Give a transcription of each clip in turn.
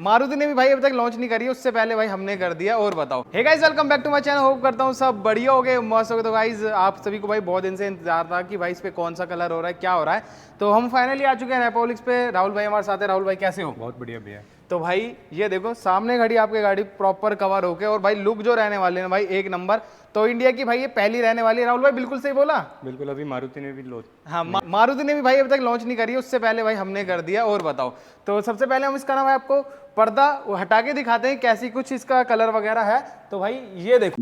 मारुति ने भी भाई अभी तक लॉन्च नहीं करी है, उससे पहले भाई हमने कर दिया। और बताओ, hey guys welcome back to my channel. Hope करता हूँ सब बढ़िया हो गए, मस्त हो गए। तो गाइस आप सभी को भाई बहुत दिन से इंतजार था कि भाई इस पे कौन सा कलर हो रहा है, क्या हो रहा है। तो हम फाइनली आ चुके हैं रेपोलिक्स पे। राहुल भाई हमारे साथ है। राहुल भाई कैसे हो? बहुत बढ़िया भैया। तो भाई ये देखो सामने खड़ी आपकी गाड़ी प्रॉपर कवर होके, और भाई लुक जो रहने वाले हैं भाई एक नंबर। तो इंडिया की भाई ये पहली रहने वाली है। राहुल भाई बिल्कुल सही बोला। बिल्कुल, अभी मारुति ने भी लॉन्च। हाँ, मारुति ने भी भाई अभी तक लॉन्च नहीं करी है, उससे पहले भाई हमने कर दिया। और बताओ, तो सबसे पहले हम इसका नाम है आपको पर्दा हटा के दिखाते हैं कैसी कुछ इसका कलर वगैरह है। तो भाई ये देखो,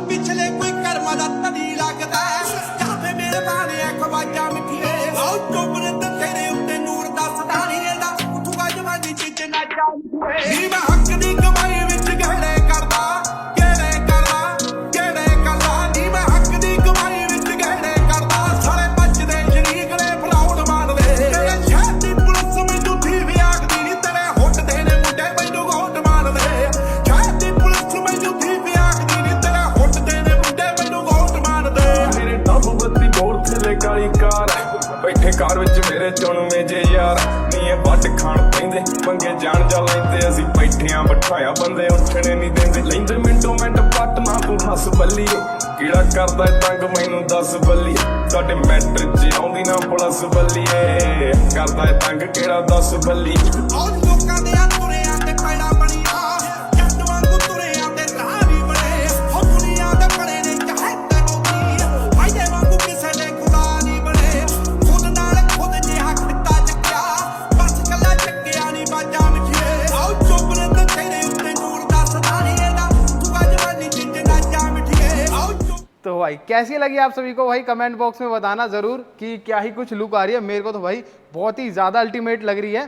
पिछले कोई कर मदद नहीं लगता जाते मेरे बारे अखवाजा मिठिए आओ चोपड़े ते तेरे उत्ते नूर दा सदा नहीं रहंदा उठूगा जवानी चिच ना जा नी मैं हक दी कमाई विच गहड़े करदा नी मैं हक दी कमाई विच गहड़े करदा सारे बचदे शरीक ने फलाउड मार दे तेरे शहर दी पुलिस मैनू थी भी आखदी नी तेरे होट दे ने मुंडे मैनू होट मार दे शहर दी पुलिस मैनू थी भी आखदी नी तेरे होट दे ने मुंडे मैनू होट मार दे मेरे टब बत्ती बोल थले काली कार बैठे कार विच मेरे चुणवे जे यार नी ਵੱਟ ਖਾਣ ਪੈਂਦੇ ਪੰਗੇ ਜਾਣ ਜਾ ਲੈਂਦੇ ਅਸੀਂ ਬੈਠਿਆਂ ਬਿਠਾਇਆ ਬੰਦੇ ਉੱਠਣੇ ਨਹੀਂ ਦਿੰਦੇ ਲੈਂਦੇ ਮਿੰਟੋ ਮਿੰਟ ਪੱਟ ਨਾ ਤੂੰ ਹੱਸ ਬੱਲੀਏ ਕਿਹੜਾ ਕਰਦਾ ਤੰਗ ਮੈਨੂੰ ਦੱਸ ਬੱਲੀਏ ਸਾਡੇ ਮੈਟਰ 'ਚ ਆਉਂਦੀ ਨਾ ਪੁਲਿਸ ਬੱਲੀਏ ਕਰਦਾ ਤੰਗ ਕਿਹੜਾ ਦੱਸ ਬੱਲੀਏ ਉਹ ਲੋਕਾਂ ਦੇ ਆ ਤੁਰਿਆਂ ਤੇ ਖੜਾ ਬਣੀਆਂ ਜੱਟ ਵਾਂਗੂ ਤੁਰਿਆਂ ਤੇ ਰਾਹ ਵੀ ਬਣੇ ਹੋ ਦੁਨੀਆ ਦੇ ਬੜੇ ਨੇ ਚਾਹੇ ਤੇ ਹੋਗੀ ਵਾਇਦੇ ਵਾਂਗੂ ਕਿਸੇ ਨੇ ਖੁਦਾ ਨਹੀਂ ਬਣੇ ਖੁਦ ਨਾਲ ਖੁਦ ਜਿਹਾ ਖਿੱਤਾ ਚੱਕਿਆ ਬਸ ਕੱਲਾ ਚੱਕਿਆ ਨਹੀਂ ਬਾਜਾਂ ਮਿੱਠੀਏ ਆਓ ਚੁੱਪ ਨੇ ਤੇ ਤੇਰੇ ਉੱਤੇ ਨੂਰ ਦਾ ਸਦਾ ਨਹੀਂ ਰਹਿੰਦਾ ਤੂੰ ਜਵਾਨੀ ਜਿੰਜ ਨਾ ਜਾ ਮਿੱਠੀਏ ਆਓ ਚੁੱਪ। तो भाई कैसी लगी आप सभी को भाई कमेंट बॉक्स में बताना जरूर कि क्या ही कुछ लुक आ रही है। मेरे को तो भाई बहुत ही ज्यादा अल्टीमेट लग रही है।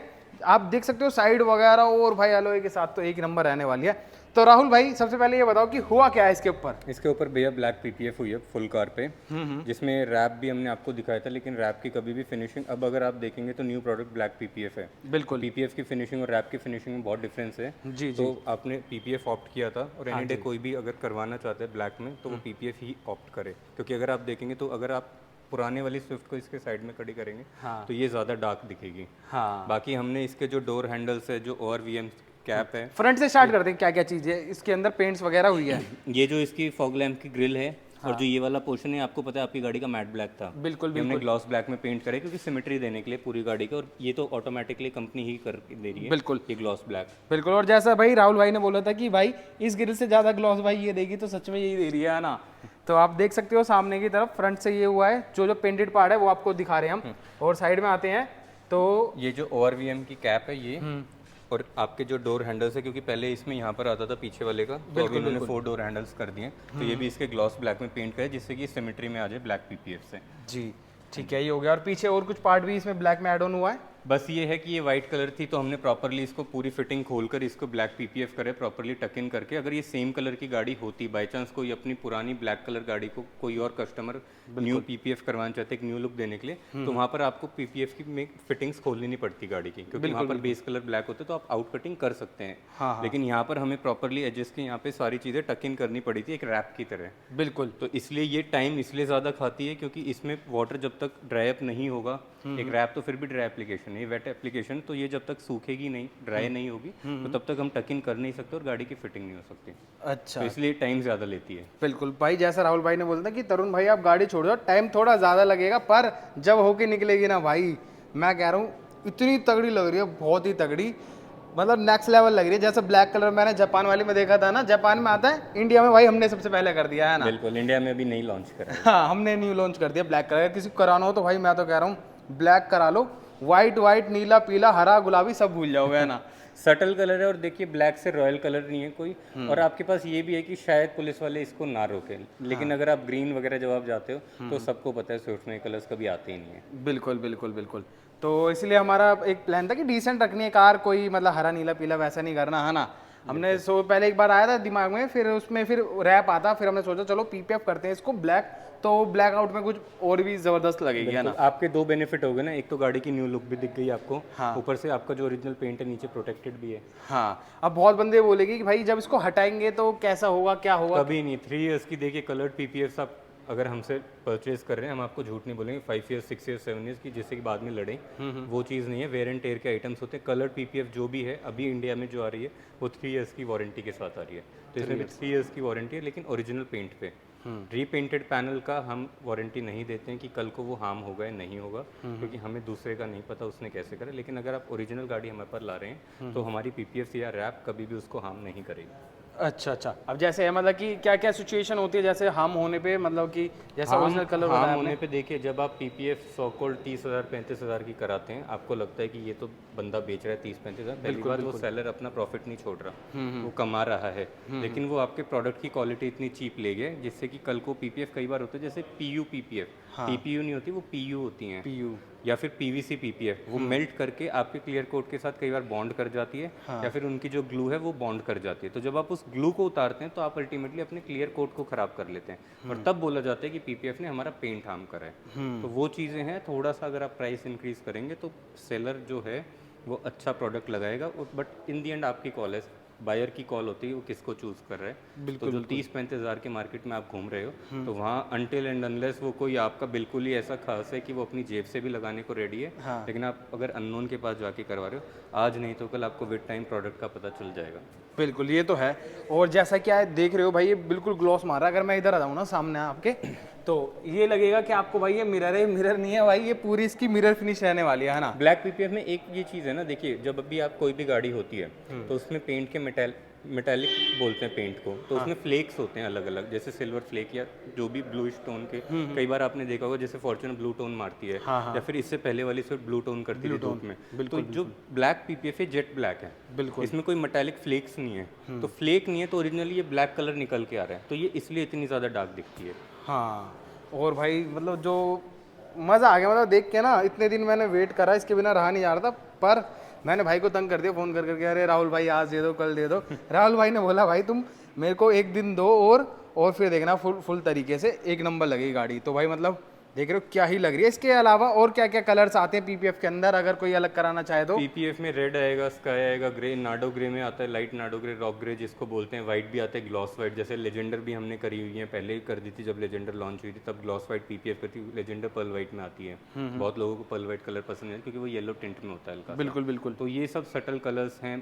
आप देख सकते हो साइड वगैरह, और भाई एलॉय के साथ तो एक नंबर रहने वाली है। तो राहुल भाई सबसे पहले ये बताओ कि हुआ क्या है इसके ऊपर? इसके ऊपर भैया ब्लैक पीपीएफ हुई है फुल कार पे, जिसमें रैप भी हमने आपको दिखाया था, लेकिन रैप की कभी भी फिनिशिंग अब अगर आप देखेंगे तो न्यू प्रोडक्ट ब्लैक पीपीएफ है। बिल्कुल पीपीएफ की फिनिशिंग और रैप की फिनिशिंग में बहुत डिफरेंस है। जी तो आपने पीपीएफ ऑप्ट किया था, और एनी डे कोई भी अगर करवाना चाहते हैं ब्लैक में तो वो पीपीएफ ही ऑप्ट करे, क्योंकि अगर आप देखेंगे तो अगर आप पुराने वाली स्विफ्ट को इसके साइड में खड़ी करेंगे तो ये ज़्यादा डार्क दिखेगी। हाँ, बाकी हमने इसके जो डोर हैंडल्स है, जो ORVM कैप है, फ्रंट से स्टार्ट करते हैं। क्या क्या चीज़ है इसके अंदर? पेंट्स वगैरह हुई है? ये जो इसकी फॉग लैम्प की ग्रिल है, और जो ये वाला पोर्शन है आपको पता है आपकी गाड़ी का मैट ब्लैक था, बिल्कुल ये हमने ग्लॉस ब्लैक में पेंट करे क्योंकि सिमेट्री देने के लिए पूरी गाड़ी के, और ये तो ऑटोमेटिकली कंपनी ही कर दे रही है। बिल्कुल ये ग्लॉस ब्लैक बिल्कुल। और जैसा भाई राहुल भाई ने बोला था कि भाई इस ग्रिल से ज़्यादा ग्लॉस भाई ये देगी, तो सच में यही दे रही है ना। तो आप देख सकते हो सामने की तरफ फ्रंट से ये हुआ है, जो पेंटेड पार्ट है वो आपको दिखा रहे हैं हम। और साइड में आते हैं तो ये जो ORVM की कैप है ये, और आपके जो डोर हैंडल्स है, क्योंकि पहले इसमें यहाँ पर आता था पीछे वाले का, तो अभी इन्होंने 4 डोर हैंडल्स कर दिए, तो ये भी इसके ग्लॉस ब्लैक में पेंट करे जिससे कि सिमेट्री में आ जाए ब्लैक पीपीएफ से। जी ठीक है, ये हो गया। और पीछे और कुछ पार्ट भी इसमें ब्लैक में ऐड ऑन हुआ है। बस ये है कि ये वाइट कलर थी, तो हमने प्रॉपरली इसको पूरी फिटिंग खोलकर इसको ब्लैक पीपीएफ करे, प्रॉपरली टक इन करके। अगर ये सेम कलर की गाड़ी होती, बाय चांस कोई अपनी पुरानी ब्लैक कलर गाड़ी को कोई और कस्टमर न्यू पीपीएफ करवाना चाहते एक न्यू लुक देने के लिए, तो वहाँ पर आपको पीपीएफ की में फिटिंग्स खोलनी नहीं पड़ती गाड़ी की, क्योंकि वहाँ पर बेस कलर ब्लैक होते तो आप आउट कटिंग कर सकते हैं। लेकिन यहाँ पर हमें प्रॉपरली एडजस्ट के यहाँ पे सारी चीज़ें टक इन करनी पड़ी थी एक रैप की तरह। बिल्कुल। तो इसलिए ये टाइम इसलिए ज़्यादा खाती है क्योंकि इसमें वाटर जब तक ड्राई अप नहीं होगा, एक रैप तो फिर भी ड्राई एप्लीकेशन है, वेट एप्लीकेशन, तो ये जब तक सूखेगी नहीं, ड्राई नहीं होगी, तो तब तक हम टक इन कर नहीं सकते और गाड़ी की फिटिंग नहीं हो सकती। अच्छा, तो इसलिए टाइम ज़्यादा लेती है। बिल्कुल भाई, जैसा राहुल भाई ने बोला था कि तरुण भाई आप गाड़ी छोड़ दो, टाइम थोड़ा ज़्यादा लगेगा, पर जब होके निकलेगी ना भाई, मैं कह रहा हूँ इतनी तगड़ी लग रही है, बहुत ही तगड़ी, मतलब नेक्स्ट लेवल लग रही है। जैसे ब्लैक कलर मैंने जापान वाले में देखा था ना, जापान में आता है, इंडिया में भाई हमने सबसे पहले कर दिया है ना। बिल्कुल, इंडिया में अभी नहीं लॉन्च करा है। हाँ, हमने न्यू लॉन्च कर दिया ब्लैक कलर। किसी को कराना हो तो भाई मैं तो कह रहा हूँ ब्लैक करा लो, वाइट नीला पीला हरा गुलाबी सब भूल जाओगे, है ना। सटल कलर है, और देखिए ब्लैक से रॉयल कलर नहीं है कोई, और आपके पास ये भी है कि शायद पुलिस वाले इसको ना रोके, लेकिन अगर आप ग्रीन वगैरह जब आप जाते हो तो सबको पता है स्विफ्ट में कलर्स कभी आते ही नहीं है। बिल्कुल बिल्कुल बिल्कुल। तो इसलिए हमारा एक प्लान था कि डिसेंट रखनी है कार, कोई मतलब हरा नीला पीला वैसा नहीं करना, है ना। हमने पहले एक बार आया था दिमाग में, फिर उसमें फिर रैप आता, फिर हमने सोचा चलो पीपीएफ करते हैं इसको ब्लैक, तो ब्लैक आउट में कुछ और भी जबरदस्त लगेगी, है ना। आपके दो बेनिफिट हो गए ना, एक तो गाड़ी की न्यू लुक भी दिख गई आपको, हाँ। ऊपर से आपका जो ओरिजिनल पेंट है नीचे प्रोटेक्टेड भी है। हाँ, अब बहुत बंदे बोलेंगे कि भाई जब इसको हटाएंगे तो कैसा होगा, क्या होगा। कभी नहीं, 3 इयर्स की देखिए कलर्ड पीपीएफ आप अगर हमसे परचेज कर रहे हैं, हम आपको झूठ नहीं बोलेंगे 5 ईयर्स 6 ईयर्स 7 ईयर्स की जिससे कि बाद में लड़ें, वो चीज़ नहीं है। वेयर एंड टेयर के आइटम्स होते हैं। कलर पीपीएफ जो भी है अभी इंडिया में जो आ रही है वो 3 ईयर्स की वारंटी के साथ आ रही है। तो इसमें भी 3 ईयर्स की वारंटी है, लेकिन ओरिजिनल पेंट पे। रीपेंटेड पैनल का हम वारंटी नहीं देते हैं कि कल को वो हार्म होगा या नहीं होगा, क्योंकि हमें दूसरे का नहीं पता उसने कैसे करा। लेकिन अगर आप ओरिजिनल गाड़ी हमारे पर ला रहे हैं तो हमारी पीपीएफ या रैप कभी भी उसको हार्म नहीं करेगी। अच्छा अच्छा, अब जैसे है मतलब कि क्या क्या सिचुएशन होती है जैसे हम होने पे, मतलब कि जैसे ओरिजिनल कलर हार्म बताया होने आपने। पे देखिए, जब आप पीपीएफ सो कॉल्ड 30,000 35,000 की कराते हैं, आपको लगता है कि ये तो बंदा बेच रहा है 30-35,000, पहली बात वो सेलर अपना प्रॉफिट नहीं छोड़ रहा, वो कमा रहा है, लेकिन वो आपके प्रोडक्ट की क्वालिटी इतनी चीप ले गए जिससे कि कल को पीपीएफ कई बार होता है जैसे पीयू पीपीएफ, टीपीयू नहीं होती, वो पीयू होती हैं, पीयू या फिर पीवीसी पीपीएफ, वो मेल्ट करके आपके क्लियर कोट के साथ कई बार बॉन्ड कर जाती है, या फिर उनकी जो ग्लू है वो बॉन्ड कर जाती है। तो जब आप उस ग्लू को उतारते हैं तो आप अल्टीमेटली अपने क्लियर कोट को खराब कर लेते हैं, और तब बोला जाता है कि पीपीएफ ने हमारा पेंट हार्म करा है। तो वो चीज़ें हैं, थोड़ा सा अगर आप प्राइस इंक्रीज करेंगे तो सेलर जो है वो अच्छा प्रोडक्ट लगाएगा, बट इन दी एंड आपकी कॉल है, बायर की कॉल होती है वो किसको चूज कर रहा है। तो जो 30-35 हज़ार के मार्केट में आप घूम रहे हो तो वहाँ अनटिल एंड अनलेस वो कोई आपका बिल्कुल ही ऐसा खास है कि वो अपनी जेब से भी लगाने को रेडी है, लेकिन आप अगर अननोन के पास जाके करवा रहे हो, आज नहीं तो कल आपको विद टाइम प्रोडक्ट का पता चल जाएगा। बिल्कुल, ये तो है। और जैसा कि आप देख रहे हो भाई, ये बिल्कुल ग्लॉस मारा है। अगर मैं इधर आ जाऊँ ना सामने आपके, तो ये लगेगा कि आपको भाई ये मिरर है, मिरर नहीं है भाई, ये पूरी इसकी मिरर फिनिश रहने वाली है ना। ब्लैक पीपीएफ में एक ये चीज़ है ना, देखिए जब अभी आप कोई भी गाड़ी होती है तो उसमें पेंट के मेटालिक बोलते हैं पेंट को, तो उसमें फ्लेक्स होते हैं अलग अलग, जैसे सिल्वर फ्लेक या जो भी ब्लू टोन के, कई बार आपने देखा होगा जैसे फॉर्च्यूनर ब्लू टोन मारती है, या फिर इससे पहले वाली स्विफ्ट ब्लू टोन करती है धूप में। तो जो ब्लैक पीपीएफ है जेट ब्लैक है, बिल्कुल, इसमें कोई मेटालिक फ्लेक्स नहीं है। तो फ्लेक नहीं है तो ओरिजिनली ये ब्लैक कलर निकल के आ रहा है, तो ये इसलिए इतनी ज़्यादा डार्क दिखती है। हाँ, और भाई मतलब जो मज़ा आ गया, मतलब देख के ना, इतने दिन मैंने वेट करा, इसके बिना रहा नहीं जा रहा था, पर मैंने भाई को तंग कर दिया फ़ोन कर करके, अरे राहुल भाई आज दे दो, कल दे दो। राहुल भाई ने बोला भाई तुम मेरे को एक दिन दो और फिर देखना फुल तरीके से एक नंबर लगेगी गाड़ी। तो भाई मतलब देख रहे हो क्या ही लग रही है। इसके अलावा और क्या क्या कलर्स आते हैं पीपीएफ के अंदर, अगर कोई अलग कराना चाहे तो? पीपीएफ में रेड आएगा, स्काई आएगा, ग्रे, नाडो ग्रे में आता है, लाइट नाडो ग्रे, रॉक ग्रे जिसको बोलते हैं, वाइट भी आता है, ग्लॉस वाइट, जैसे लेजेंडर भी हमने करी हुई है, पहले ही कर दी थी जब लेजेंडर लॉन्च हुई थी, तब ग्लॉस वाइट पीपीएफ करती, लेजेंडर पर्ल वाइट में आती है। बहुत लोगों को पर्ल वाइट कलर पसंद है क्योंकि वो येलो टिंट में होता है हल्का। बिल्कुल बिल्कुल। तो ये सब सटल कलर्स हैं।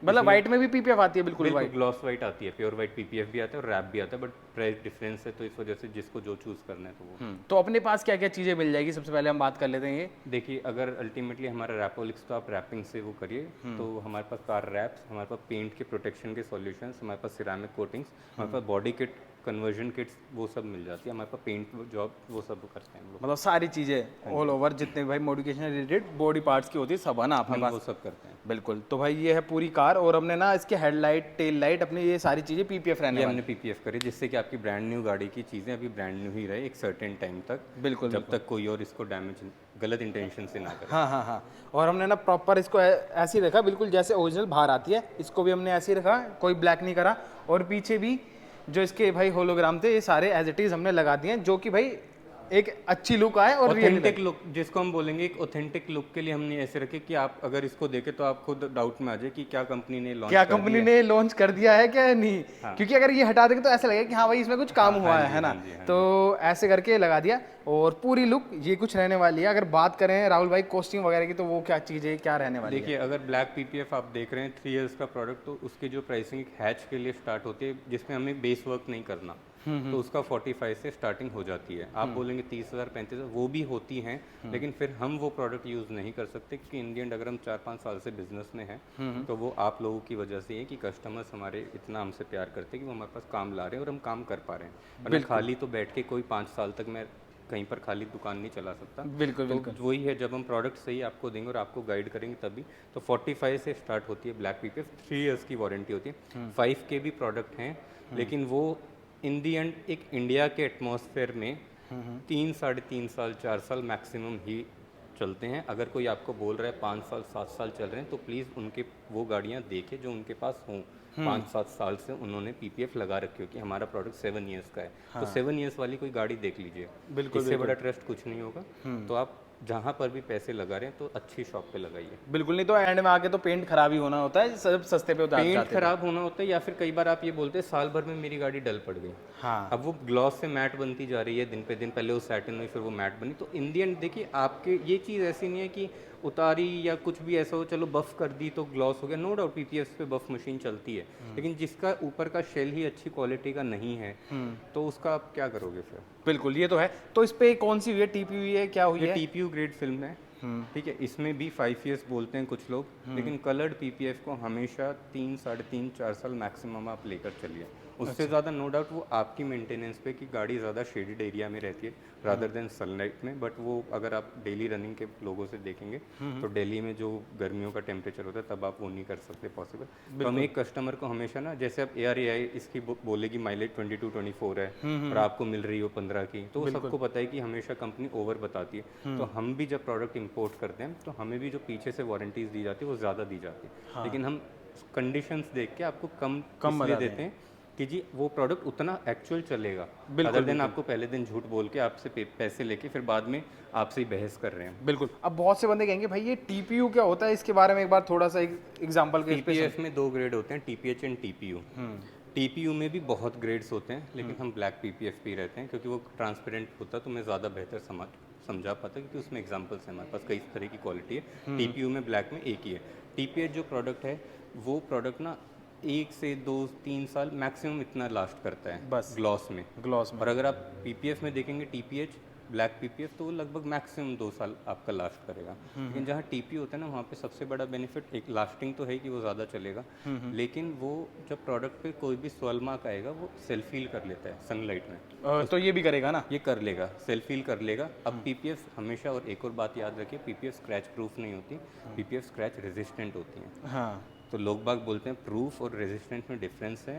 मतलब वाइट में भी पीपीएफ आती है? बिल्कुल वाइट, ग्लॉस वाइट आती है, प्योर वाइट पीपीएफ भी आता है और रैप भी आता है, बट प्राइस डिफरेंस है तो इस वजह से जिसको जो चूज करना है तो वो। तो अपने पास क्या क्या चीज़ें मिल जाएगी, सबसे पहले हम बात कर लेते हैं ये। देखिए, अगर अल्टीमेटली हमारा रैपोलिक्स तो आप रैपिंग से वो करिए, तो हमारे पास कार रैप्स, हमारे पास पेंट के प्रोटेक्शन के सॉल्यूशंस, हमारे पास सिरामिक कोटिंग्स, हमारे पास बॉडी किट, कन्वर्जन किट्स, वो सब मिल जाती है। हमारे पास पेंट जॉब वो सब करते हैं हम लोग, मतलब सारी चीज़ें ऑल ओवर जितने भाई मॉडिफिकेशन रिलेटेड बॉडी पार्ट्स की होती है सब है ना अपने हम पास? वो सब करते हैं। बिल्कुल। तो भाई ये है पूरी कार, और हमने ना इसके हेडलाइट, टेल लाइट, अपने ये सारी चीज़ें पीपीएफ रहने ये वाली। हमने पीपीएफ करी जिससे कि आपकी ब्रांड न्यू गाड़ी की चीज़ें अभी ब्रांड न्यू ही रहे एक सर्टेन टाइम तक, बिल्कुल, जब तक कोई और इसको डैमेज गलत इंटेंशन से ना करे। हाँ हाँ हाँ। और हमने ना प्रॉपर इसको ऐसे ही रखा, बिल्कुल जैसे ओरिजिनल बाहर आती है, इसको भी हमने ऐसे ही रखा, कोई ब्लैक नहीं करा। और पीछे भी जो इसके भाई होलोग्राम थे, ये सारे एज इट इज हमने लगा दिए हैं, जो कि भाई एक अच्छी लुक आए और ऑथेंटिक लुक, जिसको हम बोलेंगे एक ऑथेंटिक लुक के लिए हमने ऐसे रखे कि आप अगर इसको देखें तो आप खुद डाउट में आ जाए कि क्या कंपनी ने लॉन्च क्या कंपनी ने लॉन्च कर दिया है क्या नहीं। क्योंकि अगर ये हटा देंगे तो ऐसा लगेगा कि हाँ भाई इसमें कुछ काम हुआ है ना। तो ऐसे करके लगा दिया, और पूरी लुक ये कुछ रहने वाली है। अगर बात करें राहुल भाई कॉस्टिंग वगैरह की, तो वो क्या चीज़ है, क्या रहने वाली है? देखिए, अगर ब्लैक पीपीएफ आप देख रहे हैं 3 इयर्स का प्रोडक्ट, तो उसकी जो प्राइसिंग एक हैच के लिए स्टार्ट होती है जिसमें हमें बेस वर्क नहीं करना, तो उसका 45 से स्टार्टिंग हो जाती है। आप बोलेंगे 30,000 35,000, वो भी होती हैं, लेकिन फिर हम वो प्रोडक्ट यूज़ नहीं कर सकते क्योंकि इंडियन अगर हम 4-5 साल से बिजनेस में हैं तो वो आप लोगों की वजह से है कि कस्टमर्स हमारे इतना हमसे प्यार करते हैं कि वो हमारे पास काम ला रहे हैं और हम काम कर पा रहे हैं। और खाली तो बैठ के कोई 5 साल तक मैं कहीं पर खाली दुकान नहीं चला सकता। बिल्कुल तो वही है, जब हम प्रोडक्ट सही आपको देंगे और आपको गाइड करेंगे तभी। तो 45 से स्टार्ट होती है ब्लैक पीपीएफ, 3 इयर्स की वारंटी होती है। 5 के भी प्रोडक्ट हैं, लेकिन वो इन दी एंड एक इंडिया के एटमॉस्फेयर में 3 साढ़े 3 साल 4 साल मैक्सिमम ही चलते हैं। अगर कोई आपको बोल रहा है 5 साल 7 साल चल रहे हैं, तो प्लीज़ उनके वो गाड़ियाँ देखें जो उनके पास हों। 5-7 साल से उन्होंने पीपीएफ लगा रखी हो कि हमारा प्रोडक्ट 7 इयर्स का है, तो 7 इयर्स वाली कोई गाड़ी देख लीजिए। बिल्कुल, इससे बड़ा ट्रस्ट कुछ नहीं होगा। तो आप जहाँ पर भी पैसे लगा रहे हैं तो अच्छी शॉप पे लगाइए। बिल्कुल, नहीं तो एंड में आके तो पेंट खराब ही होना होता है, सब सस्ते पे उतार पेंट जाते हैं। खराब होना होता है, या फिर कई बार आप ये बोलते हैं साल भर में मेरी गाड़ी डल पड़ गई। हाँ, अब वो ग्लॉस से मैट बनती जा रही है दिन पे दिन, पहले वो सैटिन हुई फिर वो मैट बनी। तो इन दी एंड देखिए, आपके ये चीज़ ऐसी नहीं है कि उतारी या कुछ भी ऐसा हो, चलो बफ कर दी तो ग्लॉस हो गया। नो डाउट पीपीएफ पे बफ मशीन चलती है, लेकिन जिसका ऊपर का शेल ही अच्छी क्वालिटी का नहीं है तो उसका आप क्या करोगे फिर। बिल्कुल, ये तो है। तो इस पे कौन सी हुई है, टीपी हुई है, क्या हुई ये है? टीपीयू ग्रेड फिल्म है, ठीक है। इसमें भी 5 ईयर्स बोलते हैं कुछ लोग, लेकिन कलर्ड पीपीएफ को हमेशा 3, 3.5, 4 साल मैक्सिमम आप लेकर चलिए। उससे ज़्यादा नो डाउट वो आपकी मेंटेनेंस पे, कि गाड़ी ज़्यादा शेडेड एरिया में रहती है रादर देन सनलाइट में। बट वो अगर आप डेली रनिंग के लोगों से देखेंगे तो दिल्ली में जो गर्मियों का टेम्परेचर होता है तब आप वो नहीं कर सकते पॉसिबल। तो हम एक कस्टमर को हमेशा ना, जैसे आप ARAI इसकी बोलेगी माइलेज 22-24 है और आपको मिल रही हो 15 की, तो वो सबको पता है कि हमेशा कंपनी ओवर बताती है। तो हम भी जब प्रोडक्ट इंपोर्ट करते हैं तो हमें भी जो पीछे से वारंटीज दी जाती है वो ज़्यादा दी जाती है, लेकिन हम कंडीशंस देख के आपको कम इसलिए देते हैं कि जी वो प्रोडक्ट उतना एक्चुअल चलेगा, अदर देन आपको पहले दिन झूठ बोल के आपसे पैसे लेके फिर बाद में आपसे ही बहस कर रहे हैं। बिल्कुल। अब बहुत से बंदे कहेंगे भाई ये टीपीयू क्या होता है, इसके बारे में एक बार थोड़ा सा एग्जांपल के TPF में 2 ग्रेड होते हैं, TPH एंड TPU। TPU में भी बहुत ग्रेड्स होते हैं, लेकिन हम ब्लैक PPF पे ही रहते हैं क्योंकि वो ट्रांसपेरेंट होता है तो मैं ज़्यादा बेहतर समझा पाता क्योंकि उसमें एग्जांपल्स हैं हमारे पास, कई तरह की क्वालिटी है। TPU में ब्लैक में एक ही है। TPH जो प्रोडक्ट है वो प्रोडक्ट ना 1 से 2-3 साल मैक्सिमम इतना लास्ट करता है बस ग्लॉस में। ग्लॉस में। और अगर आप PPF में देखेंगे TPH ब्लैक PPF तो वो लगभग मैक्सिमम 2 साल आपका लास्ट करेगा। लेकिन जहाँ TPU होता है ना, वहाँ पे सबसे बड़ा बेनिफिट एक लास्टिंग तो है कि वो ज़्यादा चलेगा, लेकिन वो जब प्रोडक्ट पे कोई भी स्वेल मार्क आएगा वो सेल्फ हील कर लेता है सनलाइट में। तो ये भी करेगा ना? ये कर लेगा, सेल्फ हील कर लेगा। अब PPF हमेशा, और एक और बात याद रखिए, PPF स्क्रैच प्रूफ नहीं होती, PPF स्क्रैच रेजिस्टेंट होती है। हाँ, तो लोग बाग बोलते हैं प्रूफ और रेजिस्टेंट में डिफरेंस है,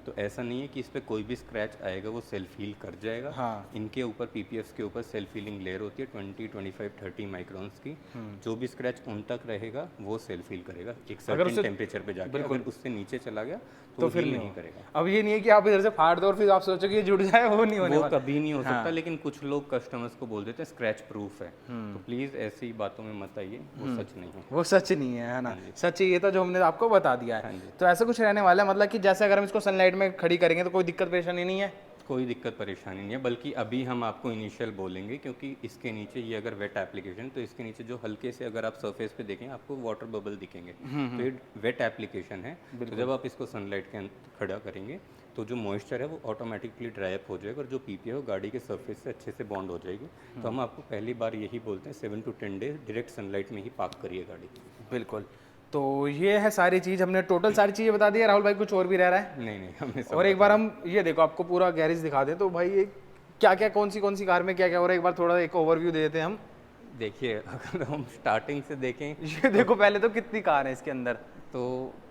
तो ऐसा नहीं है कि इस पे कोई भी स्क्रैच आएगा वो सेल्फ हील कर जाएगा। हाँ। इनके ऊपर PPF के ऊपर सेल्फ हीलिंग लेयर होती है 20, 25, 30 माइक्रोन्स की। जो भी स्क्रैच उन तक रहेगा वो सेल्फ हील करेगा एक सर्टेन टेम्परेचर पे जाके। अगर उससे नीचे चला गया तो फिर नहीं करेगा। अब ये नहीं है कि आप इधर से फाड़ दो और फिर आप सोचो कि ये जुड़ जाए, वो नहीं होने वो वाला। कभी नहीं हो सकता। लेकिन कुछ लोग कस्टमर्स को बोल देते हैं स्क्रैच प्रूफ है, तो प्लीज ऐसी बातों में मत आइए, वो सच नहीं है। वो सच नहीं है ना? सच ये तो जो हमने आपको बता दिया है। तो ऐसा कुछ रहने वाला है, मतलब कि जैसे अगर हम इसको सनलाइट में खड़ी करेंगे तो कोई दिक्कत परेशानी नहीं है? कोई दिक्कत परेशानी नहीं है, बल्कि अभी हम आपको इनिशियल बोलेंगे क्योंकि इसके नीचे ये अगर वेट एप्लीकेशन, तो इसके नीचे जो हल्के से अगर आप सरफेस पे देखें आपको वाटर बबल दिखेंगे, तो ये वेट एप्लीकेशन है। तो जब आप इसको सनलाइट के अंदर खड़ा करेंगे तो जो मॉइस्चर है वो ऑटोमेटिकली ड्राई अप हो जाएगा और जो PPF है गाड़ी के सरफेस से अच्छे से बॉन्ड हो जाएगी। तो हम आपको पहली बार यही बोलते हैं 7 to 10 डेज डायरेक्ट सनलाइट में ही पार्क करिए गाड़ी। बिल्कुल। तो ये है सारी चीज़, हमने टोटल सारी चीज़ें बता दी है। राहुल भाई कुछ और भी रह रहा है? नहीं हमने सब और एक बार हम ये देखो आपको पूरा गैरेज दिखा दें तो भाई ये क्या क्या, कौन सी कार में क्या क्या हो रहा है, एक बार थोड़ा एक ओवरव्यू दे देते हैं हम। देखिए, अगर हम स्टार्टिंग से देखें ये देखो पहले तो कितनी कार है इसके अंदर। तो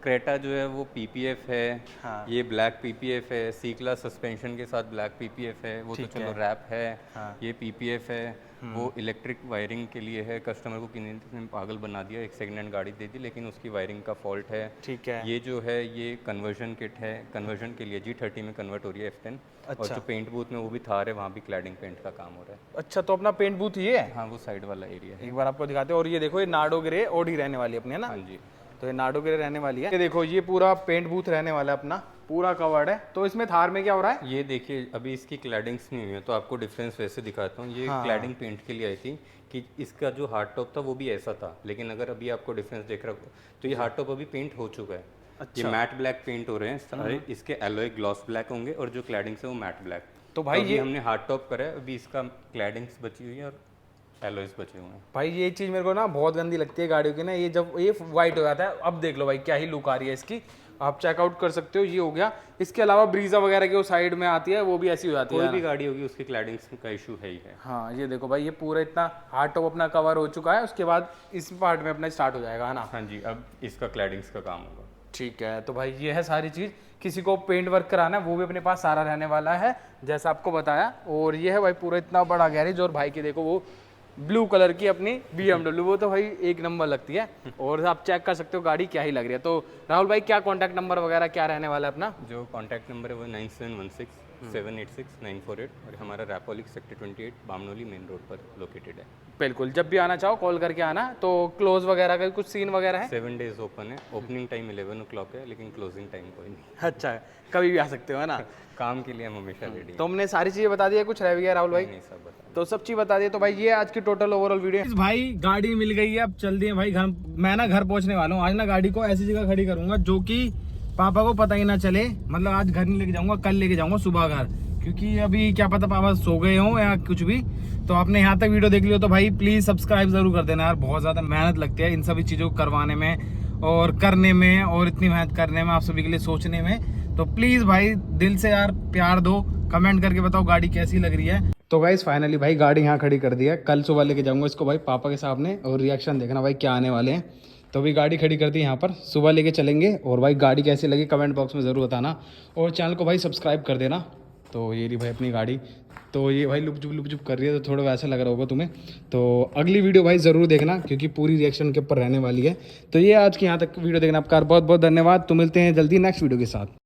क्रेटा जो है वो PPF है, हाँ। ये ब्लैक PPF है, C क्लास सस्पेंशन के साथ ब्लैक PPF है, वो तो चलो रैप है। हाँ। ये PPF है, वो इलेक्ट्रिक वायरिंग के लिए है। कस्टमर को किसी ने पागल बना दिया, एक सेकेंड हैंड गाड़ी दे दी लेकिन उसकी वायरिंग का फॉल्ट है। ठीक है। ये जो है ये कन्वर्जन किट है, कन्वर्जन के लिए G30 में कन्वर्ट हो रही है F10। और जो पेंट बूथ में वो भी थार है, वहाँ भी क्लैडिंग पेंट का काम हो रहा है। अच्छा, तो अपना पेंट बूथ ये है? हाँ, वो साइड वाला एरिया है। एक बार आपको दिखाते हैं। और ये देखो ये नार्डो ग्रे ओडी रहने वाली है अपनी, है ना? हाँ जी। तो ये नार्डो ग्रे रहने वाली है। ये देखो ये पूरा पेंट बूथ रहने वाला है अपना, पूरा कवर्ड है। तो इसमें थार में क्या हो रहा है? ये देखिए, अभी इसकी क्लैडिंग्स नहीं हुई है तो आपको डिफरेंस वैसे दिखाता हूँ। ये क्लैडिंग पेंट के लिए आई थी कि इसका जो हार्ड टॉप था वो भी ऐसा था, लेकिन अगर अभी आपको डिफरेंस देख रहा हो तो ये हार्ड टॉप अभी पेंट हो चुका है। ये मैट ब्लैक पेंट हो रहे हैं सारे, इसके एलॉय ग्लॉस ब्लैक होंगे और जो क्लैडिंग्स है वो मैट ब्लैक। तो भाई ये हमने हार्ड टॉप करा है, अभी इसका क्लैडिंग्स बची हुई है और एलॉयज बचे हुए हैं। भाई ये चीज़ मेरे को ना बहुत गंदी लगती है गाड़ियों की ना, ये जब ये वाइट हो जाता है। अब देख लो भाई क्या ही लुक आ रही है इसकी, आप चेकआउट कर सकते हो। ये हो गया। इसके अलावा ब्रीजा वगैरह की वो साइड में आती है वो भी ऐसी हो जाती है। कोई भी गाड़ी होगी उसकी क्लैडिंग्स का इशू है ही है। हाँ, ये देखो भाई ये पूरा इतना हार्ड टॉप अपना कवर हो चुका है, उसके बाद इस पार्ट में अपना स्टार्ट हो जाएगा, है ना? हाँ जी, अब इसका क्लैडिंग्स का काम होगा। ठीक है। तो भाई ये है सारी चीज़। किसी को पेंट वर्क कराना है वो भी अपने पास सारा रहने वाला है जैसा आपको बताया। और ये है भाई पूरा इतना बड़ा गैरेज। और भाई की देखो वो ब्लू कलर की अपनी BMW, वो तो भाई एक नंबर लगती है। और आप चेक कर सकते हो गाड़ी क्या ही लग रही है। तो राहुल भाई क्या कॉन्टैक्ट नंबर वगैरह क्या रहने वाला है अपना? जो कॉन्टैक्ट नंबर है वो 9716 786948 और हमारा रैपोलिक सेक्टर 28 बामनोली मेन रोड पर लोकेटेड है। बिल्कुल, जब भी आना चाहो कॉल करके आना। तो क्लोज वगैरह का कुछ सीन वगैरह है? 7 डेज ओपन है, ओपनिंग टाइम 11 o'clock है, लेकिन क्लोजिंग टाइम कोई नहीं। अच्छा, कभी भी आ सकते हो, है ना? काम के लिए हम हमेशा रेडी तो हमने सारी चीज़ें बता दी है, कुछ रह भी गया राहुल भाई? नहीं, सब बता। तो सब चीज बता दिए। तो भाई ये आज की टोटल ओवरऑल वीडियो है। भाई गाड़ी मिल गई है, अब चल दिए भाई घर। मैं ना घर पहुंचने वाला हूँ आज। ना गाड़ी को ऐसी जगह खड़ी करूंगा जो कि पापा को पता ही ना चले। मतलब आज घर नहीं लेके जाऊंगा, कल लेके जाऊंगा सुबह घर, क्योंकि अभी क्या पता पापा सो गए हों या कुछ भी। तो आपने यहाँ तक वीडियो देख लियो तो भाई प्लीज सब्सक्राइब जरूर कर देना यार। बहुत ज्यादा मेहनत लगती है इन सभी चीजों को करवाने में और करने में, और इतनी मेहनत करने में, आप सभी के लिए सोचने में। तो प्लीज भाई दिल से यार प्यार दो, कमेंट करके बताओ गाड़ी कैसी लग रही है। तो गाइस फाइनली भाई गाड़ी यहाँ खड़ी कर दी है। कल सुबह लेके जाऊंगा इसको भाई पापा के सामने, और रिएक्शन देखना भाई क्या आने वाले हैं। तो अभी गाड़ी खड़ी कर दी यहाँ पर, सुबह लेके चलेंगे। और भाई गाड़ी कैसी लगी कमेंट बॉक्स में ज़रूर बताना, और चैनल को भाई सब्सक्राइब कर देना। तो ये रही भाई अपनी गाड़ी। तो ये भाई लुप जुप कर रही है, तो थोड़ा वैसा लग रहा होगा तुम्हें। तो अगली वीडियो भाई ज़रूर देखना, क्योंकि पूरी रिएक्शन के ऊपर रहने वाली है। तो ये आज की यहाँ तक वीडियो देखना, आपका बहुत बहुत धन्यवाद। तो मिलते हैं जल्दी नेक्स्ट वीडियो के साथ।